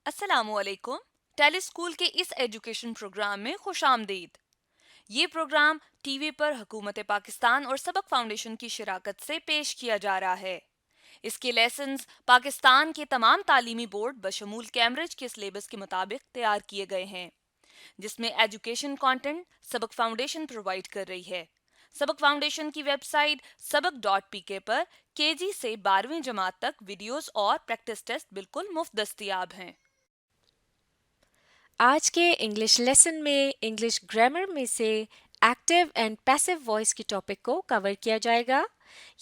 السلام علیکم. ٹیلی اسکول کے اس ایجوکیشن پروگرام میں خوش آمدید. یہ پروگرام ٹی وی پر حکومت پاکستان اور سبق فاؤنڈیشن کی شراکت سے پیش کیا جا رہا ہے. اس کے لیسنز پاکستان کے تمام تعلیمی بورڈ بشمول کیمبرج کے سلیبس کے مطابق تیار کیے گئے ہیں، جس میں ایجوکیشن کانٹینٹ سبق فاؤنڈیشن پرووائڈ کر رہی ہے. سبق فاؤنڈیشن کی ویب سائٹ sabak.pk پر KG سے 12ویں جماعت تک ویڈیوز اور پریکٹس ٹیسٹ بالکل مفت دستیاب ہیں. آج کے انگلش لیسن میں انگلش گرامر میں سے ایکٹیو اینڈ پیسو وائس کے ٹاپک کو کور کیا جائے گا.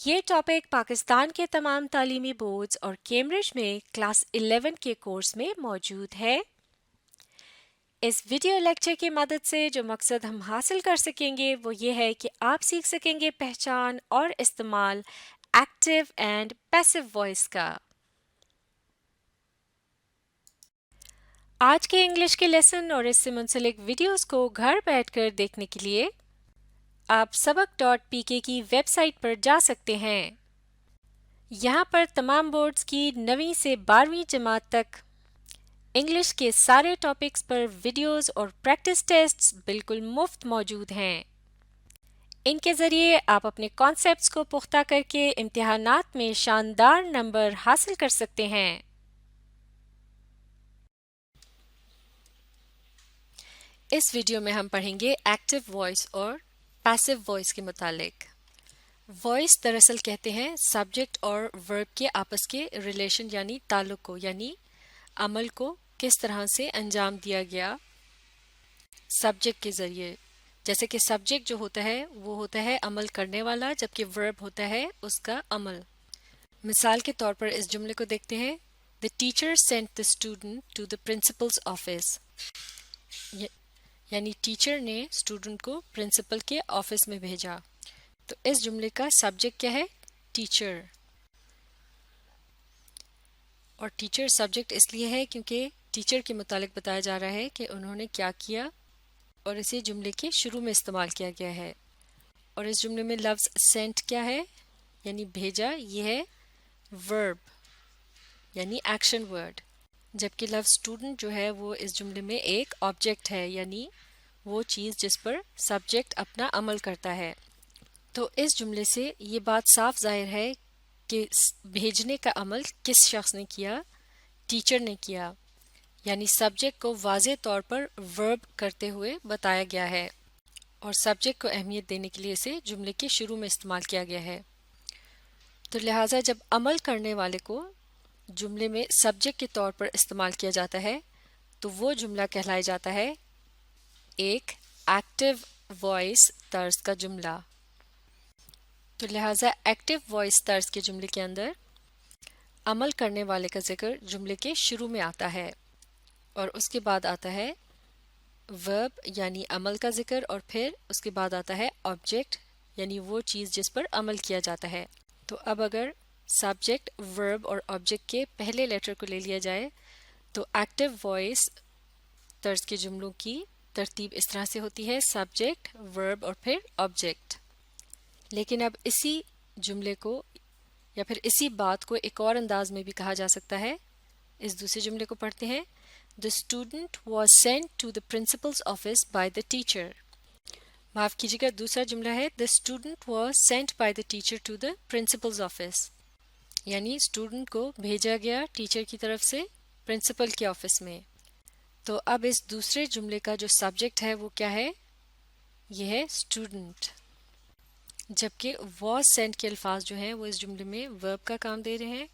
یہ ٹاپک پاکستان کے تمام تعلیمی بورڈز اور کیمبرج میں کلاس 11 کے کورس میں موجود ہے. اس ویڈیو لیکچر کی مدد سے جو مقصد ہم حاصل کر سکیں گے وہ یہ ہے کہ آپ سیکھ سکیں گے پہچان اور استعمال ایکٹیو اینڈ پیسو وائس کا. آج کے انگلش کے لیسن اور اس سے منسلک ویڈیوز کو گھر بیٹھ کر دیکھنے کے لیے آپ sabak.pk کی ویب سائٹ پر جا سکتے ہیں. یہاں پر تمام بورڈز کی 9ویں سے 12ویں جماعت تک انگلش کے سارے ٹاپکس پر ویڈیوز اور پریکٹس ٹیسٹس بالکل مفت موجود ہیں. ان کے ذریعے آپ اپنے کانسیپٹس کو پختہ کر کے امتحانات میں شاندار نمبر حاصل کر سکتے ہیں. اس ویڈیو میں ہم پڑھیں گے ایکٹیو وائس اور پیسو وائس کے متعلق. وائس دراصل کہتے ہیں سبجیکٹ اور ورب کے آپس کے ریلیشن یعنی تعلق کو، یعنی عمل کو کس طرح سے انجام دیا گیا سبجیکٹ کے ذریعے. جیسے کہ سبجیکٹ جو ہوتا ہے وہ ہوتا ہے عمل کرنے والا، جبکہ ورب ہوتا ہے اس کا عمل. مثال کے طور پر اس جملے کو دیکھتے ہیں. The teacher sent the student to the principal's office. یعنی ٹیچر نے اسٹوڈنٹ کو پرنسپل کے آفس میں بھیجا. تو اس جملے کا سبجیکٹ کیا ہے؟ ٹیچر. اور ٹیچر سبجیکٹ اس لیے ہے کیونکہ ٹیچر کے متعلق بتایا جا رہا ہے کہ انہوں نے کیا کیا اور اسے جملے کے شروع میں استعمال کیا گیا ہے. اور اس جملے میں لفظ سینٹ کیا ہے؟ یعنی بھیجا، یہ ہے ورب یعنی ایکشن ورڈ. جبکہ لفظ اسٹوڈنٹ جو ہے وہ اس جملے میں ایک آبجیکٹ ہے، یعنی وہ چیز جس پر سبجیکٹ اپنا عمل کرتا ہے. تو اس جملے سے یہ بات صاف ظاہر ہے کہ بھیجنے کا عمل کس شخص نے کیا؟ ٹیچر نے کیا. یعنی سبجیکٹ کو واضح طور پر ورب کرتے ہوئے بتایا گیا ہے اور سبجیکٹ کو اہمیت دینے کے لیے اسے جملے کے شروع میں استعمال کیا گیا ہے. تو لہٰذا جب عمل کرنے والے کو جملے میں سبجیکٹ کے طور پر استعمال کیا جاتا ہے تو وہ جملہ کہلایا جاتا ہے ایک ایکٹیو وائس طرز کا جملہ. تو لہٰذا ایکٹیو وائس طرز کے جملے کے اندر عمل کرنے والے کا ذکر جملے کے شروع میں آتا ہے اور اس کے بعد آتا ہے ورب یعنی عمل کا ذکر، اور پھر اس کے بعد آتا ہے آبجیکٹ یعنی وہ چیز جس پر عمل کیا جاتا ہے. تو اب اگر سبجیکٹ، ورب اور آبجیکٹ کے پہلے لیٹر کو لے لیا جائے تو ایکٹیو وائس طرز کے جملوں کی ترتیب اس طرح سے ہوتی ہے: سبجیکٹ، ورب اور پھر آبجیکٹ. لیکن اب اسی جملے کو یا پھر اسی بات کو ایک اور انداز میں بھی کہا جا سکتا ہے. اس دوسرے جملے کو پڑھتے ہیں. The student was sent to the principal's office by the teacher. معاف کیجیے گا، دوسرا جملہ ہے The student was sent by the teacher to the principal's office. یعنی اسٹوڈنٹ کو بھیجا گیا ٹیچر کی طرف سے پرنسپل کے آفس میں. تو اب اس دوسرے جملے کا جو سبجیکٹ ہے وہ کیا ہے؟ یہ ہے اسٹوڈنٹ. جبکہ واز سینٹ کے الفاظ جو ہیں وہ اس جملے میں ورب کا کام دے رہے ہیں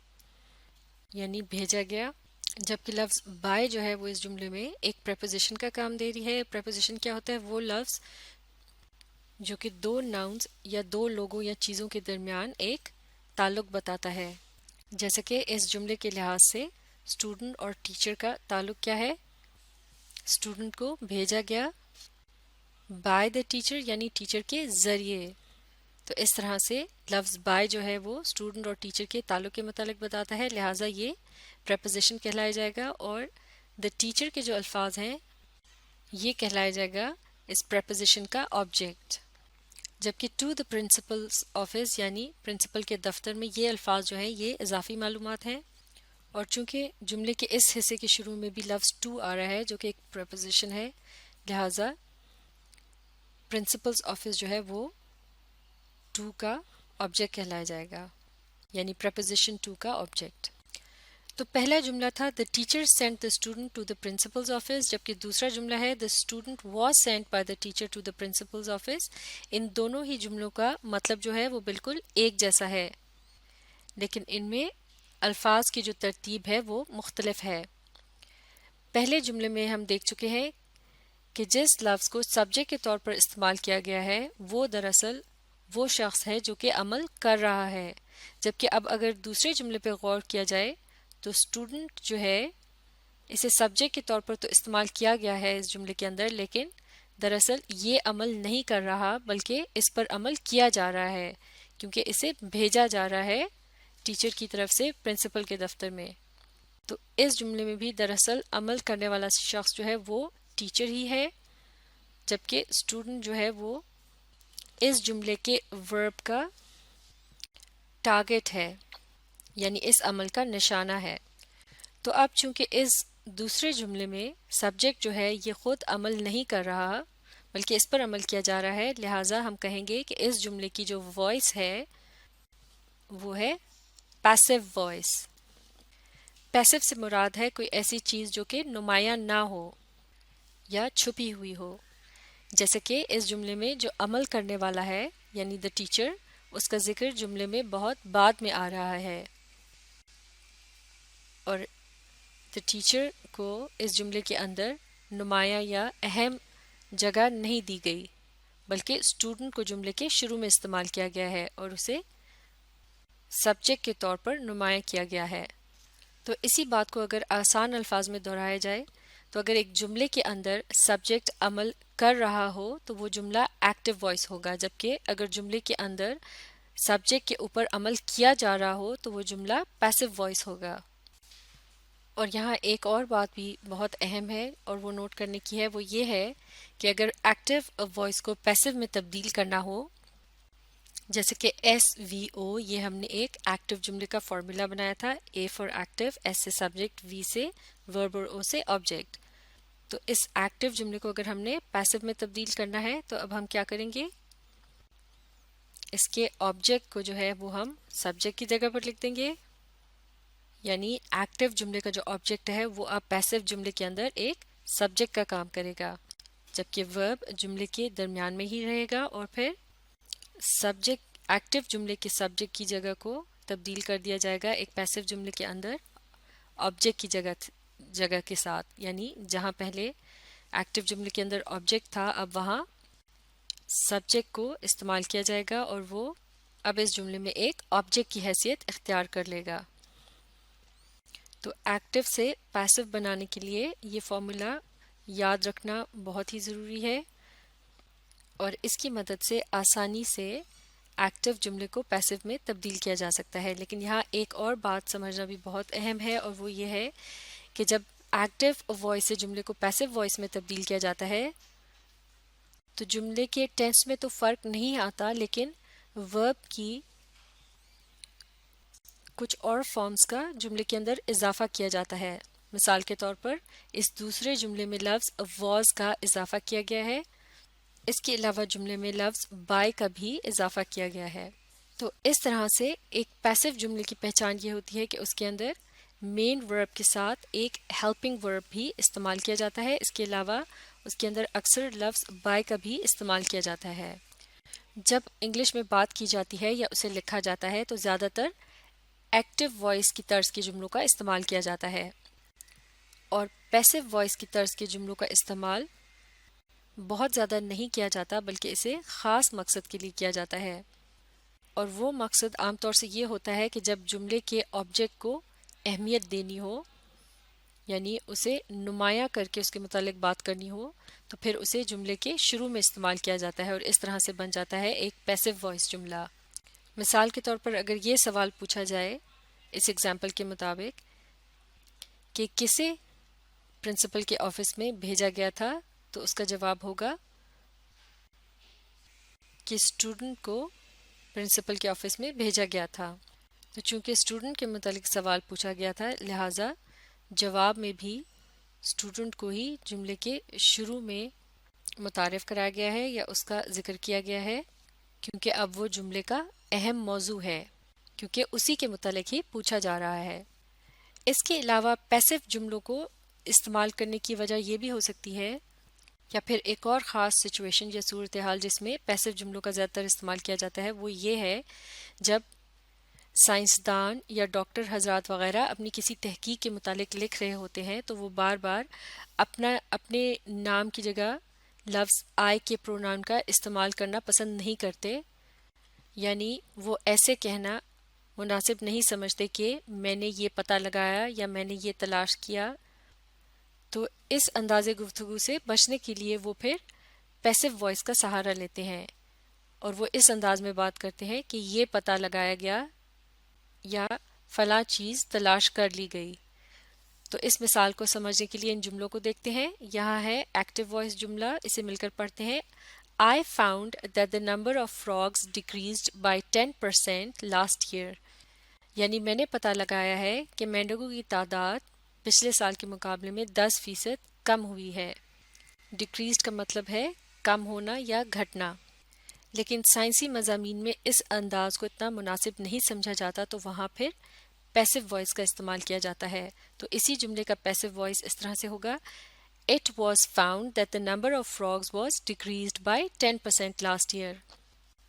یعنی بھیجا گیا. جبکہ لفظ بائی جو ہے وہ اس جملے میں ایک پریپوزیشن کا کام دے رہی ہے. پریپوزیشن کیا ہوتا ہے؟ وہ لفظ جو کہ دو ناؤنز یا دو لوگوں یا چیزوں کے درمیان ایک تعلق بتاتا ہے. جیسے کہ اس جملے کے لحاظ سے اسٹوڈنٹ اور ٹیچر کا تعلق کیا ہے؟ اسٹوڈنٹ کو بھیجا گیا بائی دا ٹیچر یعنی ٹیچر کے ذریعے. تو اس طرح سے لفظ بائی جو ہے وہ اسٹوڈنٹ اور ٹیچر کے تعلق کے متعلق بتاتا ہے، لہٰذا یہ پریپوزیشن کہلایا جائے گا. اور دا ٹیچر کے جو الفاظ ہیں یہ کہلایا جائے گا اس پریپوزیشن کا آبجیکٹ. جبکہ ٹو دا پرنسپل's آفس یعنی پرنسپل کے دفتر میں یہ الفاظ جو ہیں یہ اضافی معلومات ہیں اور چونکہ جملے کے اس حصے کے شروع میں بھی لفظ ٹو آ رہا ہے جو کہ ایک پریپوزیشن ہے، لہٰذا پرنسپلز آفس جو ہے وہ ٹو کا آبجیکٹ کہلایا جائے گا، یعنی پریپوزیشن ٹو کا آبجیکٹ۔ تو پہلا جملہ تھا the teacher sent the student to the principal's office، جبکہ دوسرا جملہ ہے the student was sent by the teacher to the principal's office۔ ان دونوں ہی جملوں کا مطلب جو ہے وہ بالکل ایک جیسا ہے، لیکن ان میں الفاظ کی جو ترتیب ہے وہ مختلف ہے۔ پہلے جملے میں ہم دیکھ چکے ہیں کہ جس لفظ کو سبجیکٹ کے طور پر استعمال کیا گیا ہے وہ دراصل وہ شخص ہے جو کہ عمل کر رہا ہے، جبکہ اب اگر دوسرے جملے پہ غور کیا جائے تو اسٹوڈنٹ جو ہے اسے سبجیکٹ کے طور پر تو استعمال کیا گیا ہے اس جملے کے اندر، لیکن دراصل یہ عمل نہیں کر رہا بلکہ اس پر عمل کیا جا رہا ہے، کیونکہ اسے بھیجا جا رہا ہے ٹیچر کی طرف سے پرنسپل کے دفتر میں۔ تو اس جملے میں بھی دراصل عمل کرنے والا شخص جو ہے وہ ٹیچر ہی ہے، جبکہ اسٹوڈنٹ جو ہے وہ اس جملے کے ورب کا ٹارگٹ ہے، یعنی اس عمل کا نشانہ ہے۔ تو اب چونکہ اس دوسرے جملے میں سبجیکٹ جو ہے یہ خود عمل نہیں کر رہا بلکہ اس پر عمل کیا جا رہا ہے، لہٰذا ہم کہیں گے کہ اس جملے کی جو وائس ہے وہ ہے پیسو وائس۔ پیسو سے مراد ہے کوئی ایسی چیز جو کہ نمایاں نہ ہو یا چھپی ہوئی ہو، جیسے کہ اس جملے میں جو عمل کرنے والا ہے یعنی دا ٹیچر، اس کا ذکر جملے میں بہت بعد میں آ رہا ہے، اور دا ٹیچر کو اس جملے کے اندر نمایاں یا اہم جگہ نہیں دی گئی بلکہ اسٹوڈنٹ کو جملے کے شروع میں استعمال کیا گیا ہے اور اسے سبجیکٹ کے طور پر نمایاں کیا گیا ہے۔ تو اسی بات کو اگر آسان الفاظ میں دہرایا جائے تو اگر ایک جملے کے اندر سبجیکٹ عمل کر رہا ہو تو وہ جملہ ایکٹیو وائس ہوگا، جبکہ اگر جملے کے اندر سبجیکٹ کے اوپر عمل کیا جا رہا ہو تو وہ جملہ پیسو وائس ہوگا۔ اور یہاں ایک اور بات بھی بہت اہم ہے اور وہ نوٹ کرنے کی ہے، وہ یہ ہے کہ اگر ایکٹیو وائس کو پیسو میں تبدیل کرنا ہو، جیسے کہ ایس وی او، یہ ہم نے ایک ایکٹیو جملے کا فارمولا بنایا تھا، اے فار ایکٹیو، ایس سے سبجیکٹ، وی سے ورب اور او سے آبجیکٹ۔ تو اس ایکٹیو جملے کو اگر ہم نے پیسو میں تبدیل کرنا ہے تو اب ہم کیا کریں گے، اس کے آبجیکٹ کو جو ہے وہ ہم سبجیکٹ کی جگہ پر لکھ دیں گے، یعنی ایکٹیو جملے کا جو آبجیکٹ ہے وہ اب پیسو جملے کے اندر ایک سبجیکٹ کا کام کرے گا، جبکہ ورب جملے کے درمیان میں ہی رہے گا، اور پھر سبجیکٹ ایکٹیو جملے کے سبجیکٹ کی جگہ کو تبدیل کر دیا جائے گا ایک پیسو جملے کے اندر آبجیکٹ کی جگہ کے ساتھ، یعنی جہاں پہلے ایکٹیو جملے کے اندر آبجیکٹ تھا اب وہاں سبجیکٹ کو استعمال کیا جائے گا اور وہ اب اس جملے میں ایک آبجیکٹ کی حیثیت اختیار کر لے گا۔ تو ایکٹیو سے پیسو بنانے کے لیے یہ فارمولا یاد رکھنا بہت ہی ضروری ہے، اور اس کی مدد سے آسانی سے ایکٹیو جملے کو پیسو میں تبدیل کیا جا سکتا ہے۔ لیکن یہاں ایک اور بات سمجھنا بھی بہت اہم ہے، اور وہ یہ ہے کہ جب ایکٹیو وائس سے جملے کو پیسو وائس میں تبدیل کیا جاتا ہے تو جملے کے ٹینس میں تو فرق نہیں آتا، لیکن ورب کی کچھ اور فارمز کا جملے کے اندر اضافہ کیا جاتا ہے۔ مثال کے طور پر اس دوسرے جملے میں لفظ واز کا اضافہ کیا گیا ہے، اس کے علاوہ جملے میں لفظ بائی کا بھی اضافہ کیا گیا ہے۔ تو اس طرح سے ایک پیسو جملے کی پہچان یہ ہوتی ہے کہ اس کے اندر مین ورب کے ساتھ ایک ہیلپنگ ورب بھی استعمال کیا جاتا ہے، اس کے علاوہ اس کے اندر اکثر لفظ بائی کا بھی استعمال کیا جاتا ہے۔ جب انگلش میں بات کی جاتی ہے یا اسے لکھا جاتا ہے تو زیادہ تر ایکٹیو وائس کی طرز کے جملوں کا استعمال کیا جاتا ہے، اور پیسو وائس کی طرز کے جملوں کا استعمال بہت زیادہ نہیں کیا جاتا بلکہ اسے خاص مقصد کے لیے کیا جاتا ہے، اور وہ مقصد عام طور سے یہ ہوتا ہے کہ جب جملے کے آبجیکٹ کو اہمیت دینی ہو، یعنی اسے نمایاں کر کے اس کے متعلق بات کرنی ہو، تو پھر اسے جملے کے شروع میں استعمال کیا جاتا ہے اور اس طرح سے بن جاتا ہے ایک پیسو وائس جملہ۔ مثال کے طور پر اگر یہ سوال پوچھا جائے اس ایگزامپل کے مطابق کہ کسے پرنسپل کے آفس میں بھیجا گیا تھا، تو اس کا جواب ہوگا کہ اسٹوڈنٹ کو پرنسپل کے آفس میں بھیجا گیا تھا۔ تو چونکہ اسٹوڈنٹ کے متعلق سوال پوچھا گیا تھا، لہٰذا جواب میں بھی اسٹوڈنٹ کو ہی جملے کے شروع میں متعارف کرایا گیا ہے یا اس کا ذکر کیا گیا ہے، کیونکہ اب وہ جملے کا اہم موضوع ہے، کیونکہ اسی کے متعلق ہی پوچھا جا رہا ہے۔ اس کے علاوہ پیسو جملوں کو استعمال کرنے کی وجہ یہ بھی ہو سکتی ہے، یا پھر ایک اور خاص سچویشن یا صورتحال جس میں پیسو جملوں کا زیادہ تر استعمال کیا جاتا ہے، وہ یہ ہے جب سائنسدان یا ڈاکٹر حضرات وغیرہ اپنی کسی تحقیق کے متعلق لکھ رہے ہوتے ہیں تو وہ بار بار اپنے نام کی جگہ لفظ آئی کے پروناؤن کا استعمال کرنا پسند نہیں کرتے، یعنی وہ ایسے کہنا مناسب نہیں سمجھتے کہ میں نے یہ پتہ لگایا یا میں نے یہ تلاش کیا۔ تو اس انداز گفتگو سے بچنے کے لیے وہ پھر پیسو وائس کا سہارا لیتے ہیں اور وہ اس انداز میں بات کرتے ہیں کہ یہ پتہ لگایا گیا یا فلاں چیز تلاش کر لی گئی۔ تو اس مثال کو سمجھنے کے لیے ان جملوں کو دیکھتے ہیں۔ یہاں ہے ایکٹیو وائس جملہ، اسے مل کر پڑھتے ہیں۔ I found that the number of frogs decreased by 10% last year. یعنی میں نے پتہ لگایا ہے کہ مینڈکوں کی تعداد پچھلے سال کے مقابلے میں 10% کم ہوئی ہے۔ ڈیکریزڈ کا مطلب ہے کم ہونا یا گھٹنا، لیکن سائنسی مضامین میں اس انداز کو اتنا مناسب نہیں سمجھا جاتا، تو وہاں پھر پیسو وائس کا استعمال کیا جاتا ہے۔ تو اسی جملے کا پیسو وائس اس طرح سے ہوگا It was found that the number of frogs was decreased by 10% last year.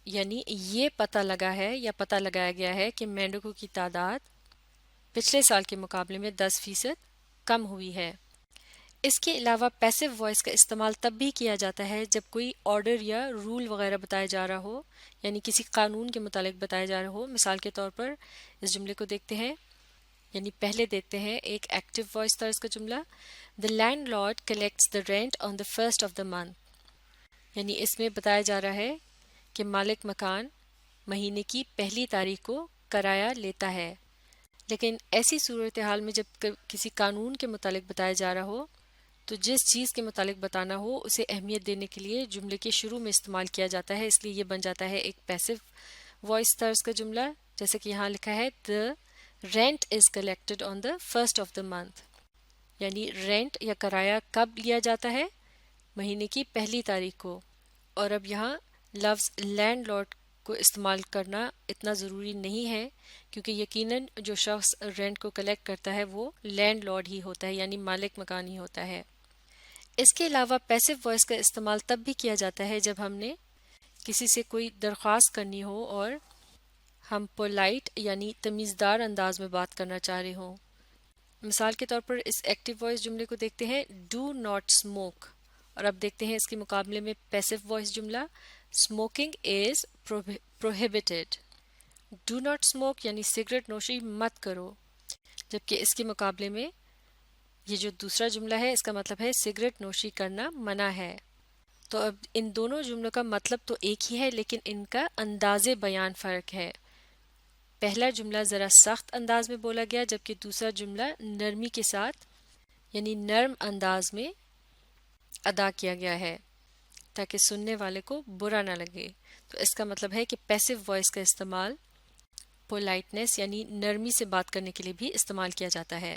یعنی یہ پتہ لگا ہے یا پتہ لگایا گیا ہے کہ مینڈکوں کی تعداد پچھلے سال کے مقابلے میں 10% کم ہوئی ہے۔ اس کے علاوہ پیسو وائس کا استعمال تب بھی کیا جاتا ہے جب کوئی آرڈر یا رول وغیرہ بتایا جا رہا ہو، یعنی کسی قانون کے متعلق بتایا جا رہا ہو۔ مثال کے طور پر اس جملے کو دیکھتے ہیں، یعنی پہلے دیکھتے ہیں ایک ایکٹیو وائس طرز کا جملہ۔ The landlord collects the rent on the first of the month. یعنی اس میں بتایا جا رہا ہے کہ مالک مکان مہینے کی پہلی تاریخ کو کرایہ لیتا ہے، لیکن ایسی صورتحال میں جب کسی قانون کے متعلق بتایا جا رہا ہو تو جس چیز کے متعلق بتانا ہو اسے اہمیت دینے کے لیے جملے کے شروع میں استعمال کیا جاتا ہے، اس لیے یہ بن جاتا ہے ایک پیسو وائس طرز کا جملہ، جیسے کہ یہاں لکھا ہے The rent is collected on the first of the month. یعنی رینٹ یا کرایہ کب لیا جاتا ہے؟ مہینے کی پہلی تاریخ کو۔ اور اب یہاں لفظ لینڈ لارڈ کو استعمال کرنا اتنا ضروری نہیں ہے، کیونکہ یقیناً جو شخص رینٹ کو کلیکٹ کرتا ہے وہ لینڈ لارڈ ہی ہوتا ہے، یعنی مالک مکان ہی ہوتا ہے۔ اس کے علاوہ پیسو وائس کا استعمال تب بھی کیا جاتا ہے جب ہم نے کسی سے کوئی درخواست کرنی ہو اور ہم پولائٹ یعنی تمیزدار انداز میں بات کرنا چاہ رہے ہوں۔ مثال کے طور پر اس ایکٹیو وائس جملے کو دیکھتے ہیں ڈو ناٹ اسموک، اور اب دیکھتے ہیں اس کے مقابلے میں پیسو وائس جملہ smoking is prohibited. Do not smoke یعنی سگریٹ نوشی مت کرو، جبکہ اس کے مقابلے میں یہ جو دوسرا جملہ ہے اس کا مطلب ہے سگریٹ نوشی کرنا منع ہے۔ تو اب ان دونوں جملوں کا مطلب تو ایک ہی ہے، لیکن ان کا انداز بیان فرق ہے۔ پہلا جملہ ذرا سخت انداز میں بولا گیا، جبکہ دوسرا جملہ نرمی کے ساتھ یعنی نرم انداز میں ادا کیا گیا ہے تاکہ سننے والے کو برا نہ لگے۔ تو اس کا مطلب ہے کہ پیسو وائس کا استعمال پولائٹنس یعنی نرمی سے بات کرنے کے لیے بھی استعمال کیا جاتا ہے۔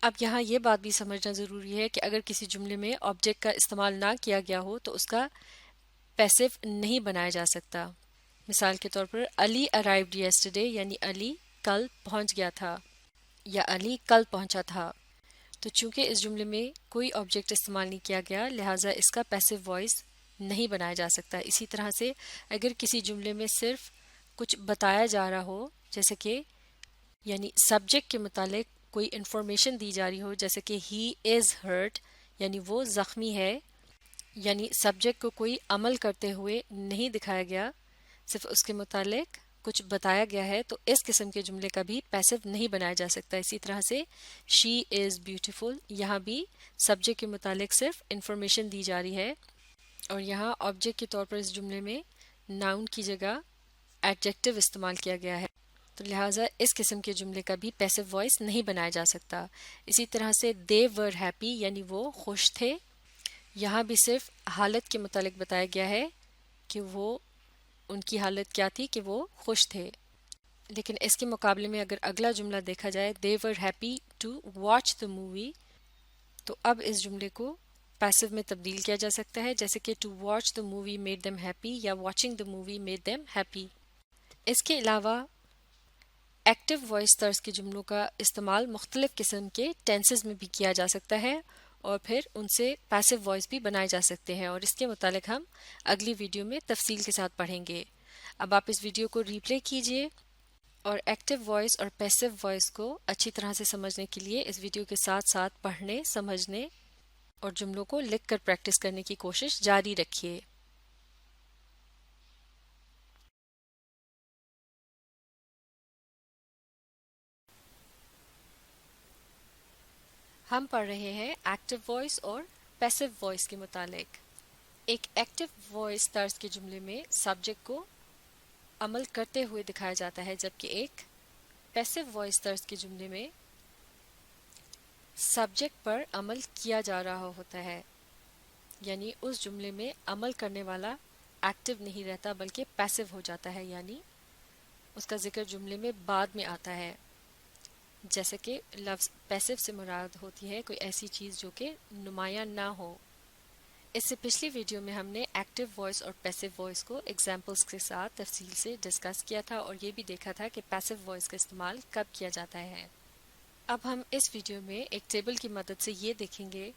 اب یہاں یہ بات بھی سمجھنا ضروری ہے کہ اگر کسی جملے میں آبجیکٹ کا استعمال نہ کیا گیا ہو تو اس کا پیسو نہیں بنایا جا سکتا۔ مثال کے طور پر علی ارائیوڈ یسٹرڈے یعنی علی کل پہنچ گیا تھا یا علی کل پہنچا تھا۔ تو چونکہ اس جملے میں کوئی آبجیکٹ استعمال نہیں کیا گیا لہٰذا اس کا پیسو وائس نہیں بنایا جا سکتا۔ اسی طرح سے اگر کسی جملے میں صرف کچھ بتایا جا رہا ہو، جیسے کہ یعنی سبجیکٹ کے متعلق کوئی انفارمیشن دی جا رہی ہو، جیسے کہ ہی از ہرٹ یعنی وہ زخمی ہے، یعنی سبجیکٹ کو کوئی عمل کرتے ہوئے نہیں دکھایا گیا، صرف اس کے متعلق کچھ بتایا گیا ہے، تو اس قسم کے جملے کا بھی پیسو نہیں بنایا جا سکتا۔ اسی طرح سے شی از بیوٹیفل، یہاں بھی سبجیکٹ کے متعلق صرف انفارمیشن دی جا رہی ہے اور یہاں آبجیکٹ کے طور پر اس جملے میں ناؤن کی جگہ ایڈجیکٹو استعمال کیا گیا ہے، تو لہٰذا اس قسم کے جملے کا بھی پیسو وائس نہیں بنایا جا سکتا۔ اسی طرح سے they were happy یعنی وہ خوش تھے، یہاں بھی صرف حالت کے متعلق بتایا گیا ہے کہ وہ ان کی حالت کیا تھی کہ وہ خوش تھے۔ لیکن اس کے مقابلے میں اگر اگلا جملہ دیکھا جائے they were happy to watch the movie، تو اب اس جملے کو پیسو میں تبدیل کیا جا سکتا ہے، جیسے کہ to watch the movie made them happy یا watching the movie made them happy۔ اس کے علاوہ ایکٹیو وائس طرز کے جملوں کا استعمال مختلف قسم کے ٹینسز میں بھی کیا جا سکتا ہے اور پھر ان سے پیسو وائس بھی بنائے جا سکتے ہیں، اور اس کے متعلق ہم اگلی ویڈیو میں تفصیل کے ساتھ پڑھیں گے۔ اب آپ اس ویڈیو کو ریپلے کیجئے اور ایکٹیو وائس اور پیسو وائس کو اچھی طرح سے سمجھنے کے لیے اس ویڈیو کے ساتھ ساتھ پڑھنے، سمجھنے اور جملوں کو لکھ کر پریکٹس کرنے کی کوشش جاری رکھیے۔ ہم پڑھ رہے ہیں ایکٹیو وائس اور پیسو وائس کے متعلق۔ ایک ایکٹیو وائس طرز کے جملے میں سبجیکٹ کو عمل کرتے ہوئے دکھایا جاتا ہے، جبکہ ایک پیسو وائس طرز کے جملے میں سبجیکٹ پر عمل کیا جا رہا ہوتا ہے، یعنی اس جملے میں عمل کرنے والا ایکٹیو نہیں رہتا بلکہ پیسو ہو جاتا ہے، یعنی اس کا ذکر جملے میں بعد میں آتا ہے۔ جیسے کہ لفظ پیسو سے مراد ہوتی ہے کوئی ایسی چیز جو کہ نمایاں نہ ہو۔ اس سے پچھلی ویڈیو میں ہم نے ایکٹیو وائس اور پیسو وائس کو ایگزامپلز کے ساتھ تفصیل سے ڈسکس کیا تھا اور یہ بھی دیکھا تھا کہ پیسو وائس کا استعمال کب کیا جاتا ہے۔ اب ہم اس ویڈیو میں ایک ٹیبل کی مدد سے یہ دیکھیں گے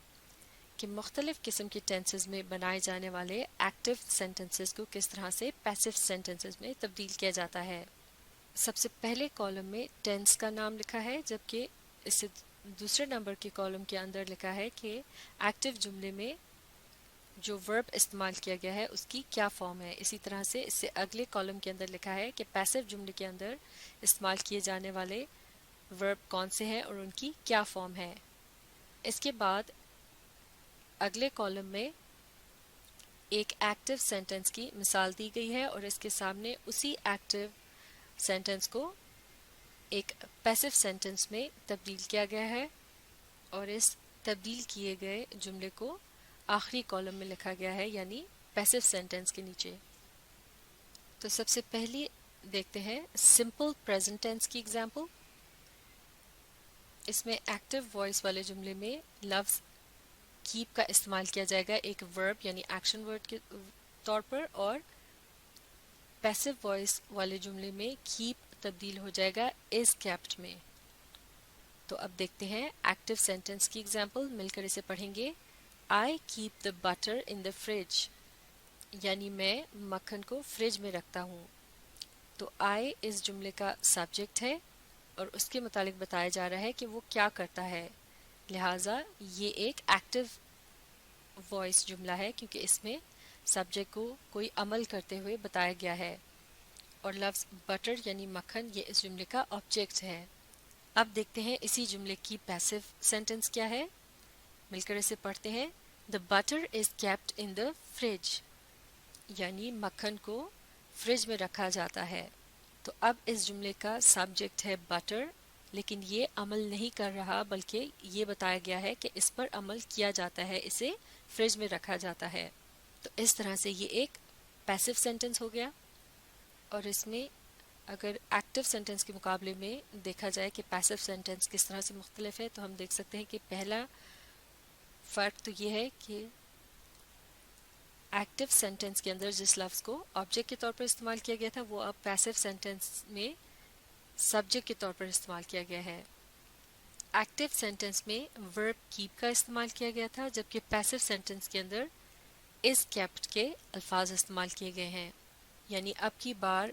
کہ مختلف قسم کے ٹینسز میں بنائے جانے والے ایکٹیو سینٹنسز کو کس طرح سے پیسو سینٹنسز میں تبدیل کیا جاتا ہے۔ سب سے پہلے کالم میں ٹینس کا نام لکھا ہے، جبکہ اس سے دوسرے نمبر کے کالم کے اندر لکھا ہے کہ ایکٹیو جملے میں جو ورب استعمال کیا گیا ہے اس کی کیا فارم ہے۔ اسی طرح سے اس سے اگلے کالم کے اندر لکھا ہے کہ پیسو جملے کے اندر استعمال کیے جانے والے ورب کون سے ہیں اور ان کی کیا فارم ہے۔ اس کے بعد اگلے کالم میں ایک ایکٹیو سینٹنس کی مثال دی گئی ہے اور اس کے سامنے اسی ایکٹیو سینٹنس کو ایک پیسو سینٹنس میں تبدیل کیا گیا ہے اور اس تبدیل کیے گئے جملے کو آخری کالم میں لکھا گیا ہے، یعنی پیسو سینٹنس کے نیچے۔ تو سب سے پہلی دیکھتے ہیں سمپل پریزنٹ ٹینس کی ایگزامپل۔ اس میں ایکٹیو وائس والے جملے میں لفظ کیپ کا استعمال کیا جائے گا ایک ورب یعنی ایکشن ورڈ کے طور پر، اور پیسو وائس والے جملے میں کیپ تبدیل ہو جائے گا از کیپٹ میں۔ تو اب دیکھتے ہیں ایکٹیو سینٹنس کی ایگزامپل، مل کر اسے پڑھیں گے۔ I keep the butter in the fridge، یعنی میں مکھن کو فریج میں رکھتا ہوں۔ تو I اس جملے کا سبجیکٹ ہے اور اس کے متعلق بتایا جا رہا ہے کہ وہ کیا کرتا ہے، لہٰذا یہ ایک ایکٹیو وائس جملہ ہے کیونکہ اس میں سبجیکٹ کو کوئی عمل کرتے ہوئے بتایا گیا ہے، اور لفظ بٹر یعنی مکھن یہ اس جملے کا آبجیکٹ ہے۔ اب دیکھتے ہیں اسی جملے کی پیسو سینٹنس کیا ہے، مل کر اسے پڑھتے ہیں۔ The butter is kept in the fridge، یعنی مکھن کو فریج میں رکھا جاتا ہے۔ تو اب اس جملے کا سبجیکٹ ہے بٹر، لیکن یہ عمل نہیں کر رہا بلکہ یہ بتایا گیا ہے کہ اس پر عمل کیا جاتا ہے، اسے فریج میں رکھا جاتا ہے۔ تو اس طرح سے یہ ایک پیسو سینٹنس ہو گیا، اور اس میں اگر ایکٹیو سینٹنس کے مقابلے میں دیکھا جائے کہ پیسو سینٹنس کس طرح سے مختلف ہے، تو ہم دیکھ سکتے ہیں کہ پہلا فرق تو یہ ہے کہ ایکٹیو سینٹنس کے اندر جس لفظ کو آبجیکٹ کے طور پر استعمال کیا گیا تھا وہ اب پیسو سینٹنس میں سبجیکٹ کے طور پر استعمال کیا گیا ہے۔ ایکٹیو سینٹنس میں ورب کیپ کا استعمال کیا گیا تھا، جبکہ پیسو سینٹنس کے اندر از کیپٹ کے الفاظ استعمال کیے گئے ہیں، یعنی اب کی بار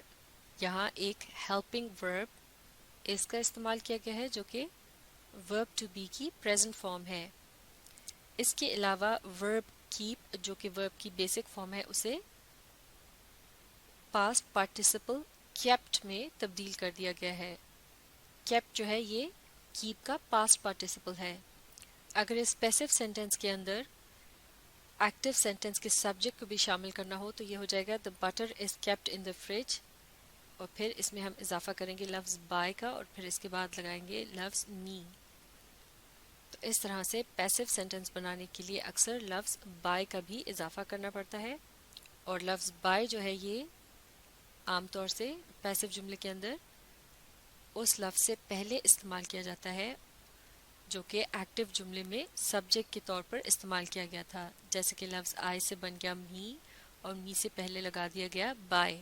یہاں ایک ہیلپنگ ورب اس کا استعمال کیا گیا ہے جو کہ ورب ٹو بی کی پریزنٹ فارم ہے۔ اس کے علاوہ ورب کیپ جو کہ ورب کی بیسک فارم ہے اسے پاسٹ پارٹیسپل کیپٹ میں تبدیل کر دیا گیا ہے۔ کیپٹ جو ہے یہ کیپ کا پاسٹ پارٹیسپل ہے۔ اگر اس پیسو سینٹنس کے اندر ایکٹیو سینٹنس کے سبجیکٹ کو بھی شامل کرنا ہو تو یہ ہو جائے گا the butter is kept in the fridge، اور پھر اس میں ہم اضافہ کریں گے لفظ بائی کا اور پھر اس کے بعد لگائیں گے لفظ می۔ تو اس طرح سے پیسو سینٹنس بنانے کے لیے اکثر لفظ بائی کا بھی اضافہ کرنا پڑتا ہے، اور لفظ بائی جو ہے یہ عام طور سے پیسو جملے کے اندر اس لفظ سے پہلے استعمال کیا جاتا ہے جو کہ ایکٹیو جملے میں سبجیکٹ کے طور پر استعمال کیا گیا تھا، جیسے کہ لفظ آئی سے بن گیا می اور می سے پہلے لگا دیا گیا بائی.